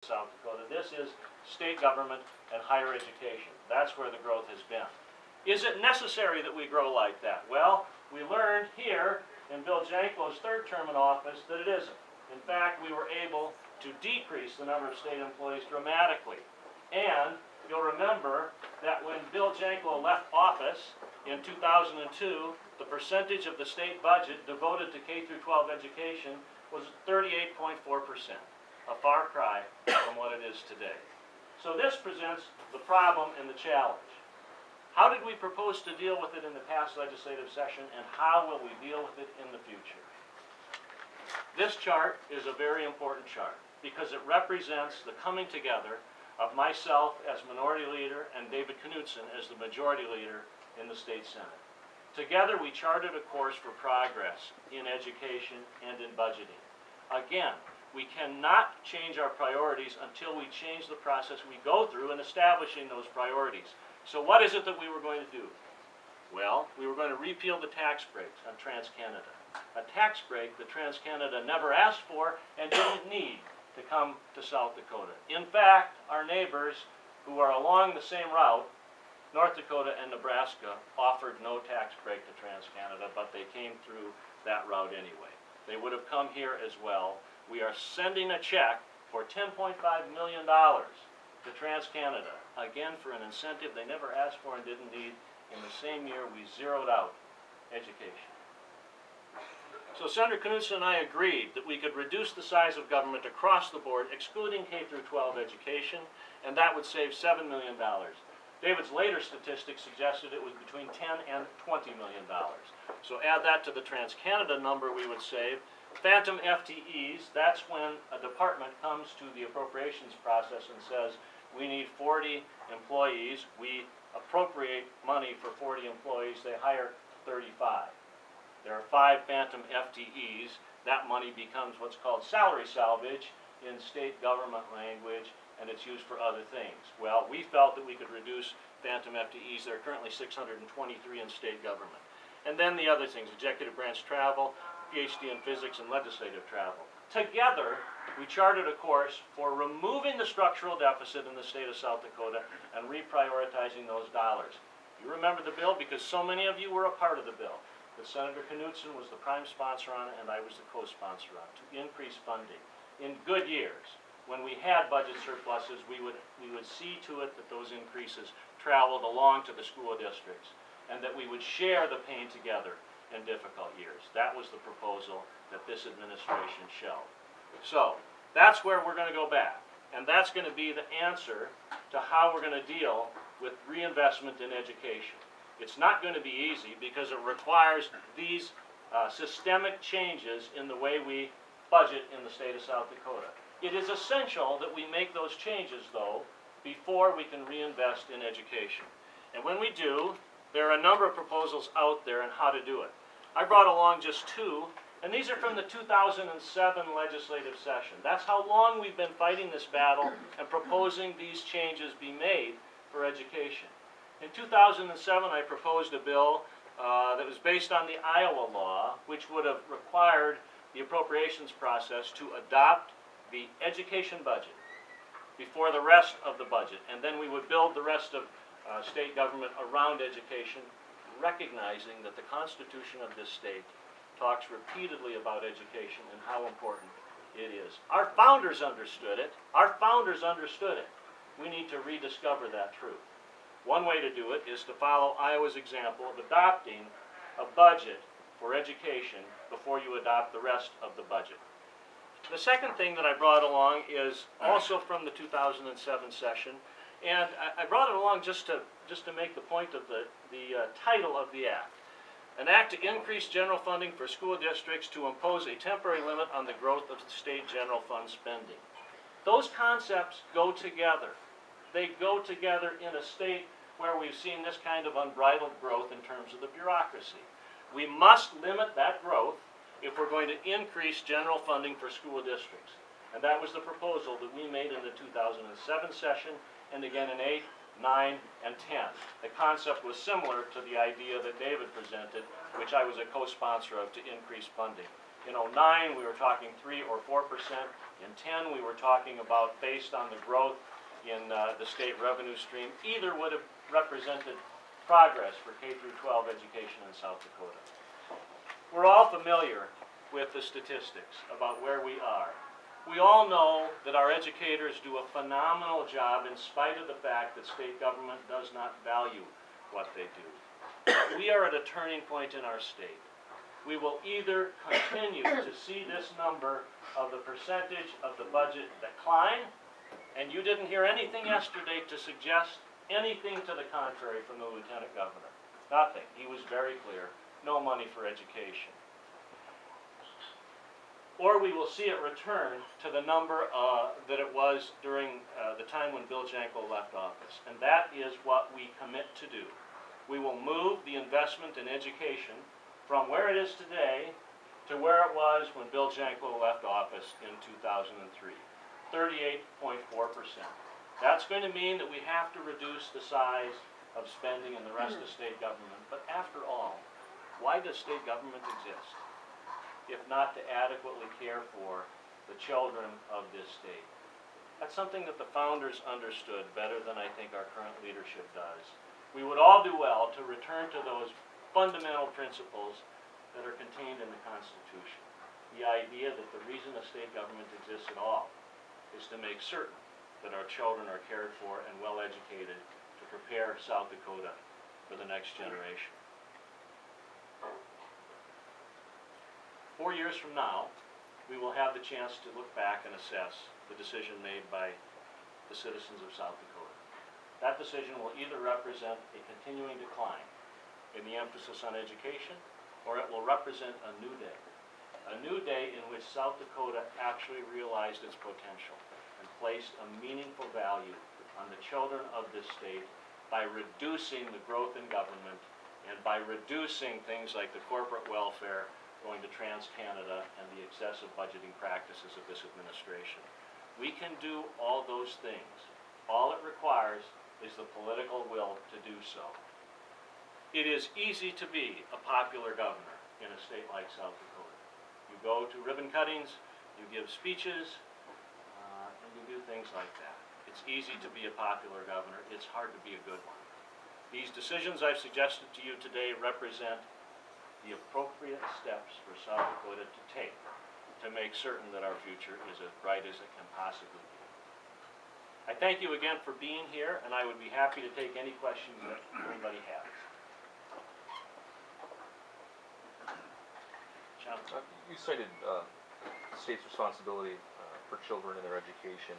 South Dakota. This is state government and higher education. That's where the growth has been. Is it necessary that we grow like that? Well, we learned here in Bill Janklo's third term in office that it isn't. In fact, we were able to decrease the number of state employees dramatically. And you'll remember that when Bill Janklo left office in 2002, the percentage of the state budget devoted to K through 12 education was 38.4%, a far cry from what it is today. So this presents the problem and the challenge. How did we propose to deal with it in the past legislative session, and how will we deal with it in the future? This chart is a very important chart because it represents the coming together of myself as minority leader and David Knutson as the majority leader in the state Senate. Together we charted a course for progress in education and in budgeting. Again, we cannot change our priorities until we change the process we go through in establishing those priorities. So what is it that we were going to do? Well, we were going to repeal the tax breaks on TransCanada. A tax break that TransCanada never asked for and didn't need to come to South Dakota. In fact, our neighbors who are along the same route, North Dakota and Nebraska, offered no tax break to TransCanada, but they came through that route anyway. They would have come here as well. We are sending a check for $10.5 million to TransCanada, again for an incentive they never asked for and didn't need. In the same year, we zeroed out education. So Senator Knutson and I agreed that we could reduce the size of government across the board, excluding K through 12 education, and that would save $7 million. David's later statistics suggested it was between $10 and $20 million. So add that to the TransCanada number we would save. Phantom FTEs, that's when a department comes to the appropriations process and says, we need 40 employees. We appropriate money for 40 employees. They hire 35. There are 5 phantom FTEs. That money becomes what's called salary salvage in state government language, and it's used for other things. Well, we felt that we could reduce phantom FTEs. There are currently 623 in state government. And then the other things, executive branch travel, PhD in physics, and legislative travel. Together, we charted a course for removing the structural deficit in the state of South Dakota and reprioritizing those dollars. You remember the bill because so many of you were a part of the bill. That Senator Knutson was the prime sponsor on it, and I was the co-sponsor on it, to increase funding. In good years, when we had budget surpluses, we would see to it that those increases traveled along to the school districts, and that we would share the pain together in difficult years. That was the proposal that this administration shelved. So, that's where we're going to go back, and that's going to be the answer to how we're going to deal with reinvestment in education. It's not going to be easy because it requires these systemic changes in the way we budget in the state of South Dakota. It is essential that we make those changes, though, before we can reinvest in education. And when we do, there are a number of proposals out there on how to do it. I brought along just 2, and these are from the 2007 legislative session. That's how long we've been fighting this battle and proposing these changes be made for education. In 2007, I proposed a bill that was based on the Iowa law, which would have required the appropriations process to adopt the education budget before the rest of the budget, and then we would build the rest of state government around education, recognizing that the Constitution of this state talks repeatedly about education and how important it is. Our founders understood it. Our founders understood it. We need to rediscover that truth. One way to do it is to follow Iowa's example of adopting a budget for education before you adopt the rest of the budget. The second thing that I brought along is also from the 2007 session, and I brought it along just to make the point of the title of the act. An act to increase general funding for school districts to impose a temporary limit on the growth of the state general fund spending. Those concepts go together. They go together in a state where we've seen this kind of unbridled growth in terms of the bureaucracy. We must limit that growth if we're going to increase general funding for school districts. And that was the proposal that we made in the 2007 session, and again in 8, 9, and 10. The concept was similar to the idea that David presented, which I was a co-sponsor of, to increase funding. In '09, we were talking 3 or 4%. In '10, we were talking about, based on the growth in the state revenue stream, either would have represented progress for K through 12 education in South Dakota. We're all familiar with the statistics about where we are. We all know that our educators do a phenomenal job in spite of the fact that state government does not value what they do. We are at a turning point in our state. We will either continue to see this number of the percentage of the budget decline, and you didn't hear anything yesterday to suggest anything to the contrary from the Lieutenant Governor. Nothing. He was very clear. No money for education. Or we will see it return to the number that it was during the time when Bill Janko left office. And that is what we commit to do. We will move the investment in education from where it is today to where it was when Bill Janko left office in 2003, 38.4%. That's going to mean that we have to reduce the size of spending in the rest of state government. But after all, why does state government exist, if not to adequately care for the children of this state? That's something that the founders understood better than I think our current leadership does. We would all do well to return to those fundamental principles that are contained in the Constitution. The idea that the reason a state government exists at all is to make certain that our children are cared for and well educated to prepare South Dakota for the next generation. 4 years from now, we will have the chance to look back and assess the decision made by the citizens of South Dakota. That decision will either represent a continuing decline in the emphasis on education, or it will represent a new day in which South Dakota actually realized its potential and placed a meaningful value on the children of this state by reducing the growth in government and by reducing things like the corporate welfare going to TransCanada and the excessive budgeting practices of this administration. We can do all those things. All it requires is the political will to do so. It is easy to be a popular governor in a state like South Dakota. You go to ribbon cuttings, you give speeches, and you do things like that. It's easy to be a popular governor. It's hard to be a good one. These decisions I've suggested to you today represent the appropriate steps for South Dakota to take to make certain that our future is as bright as it can possibly be. I thank you again for being here, and I would be happy to take any questions that anybody has. John? You cited the state's responsibility for children and their education.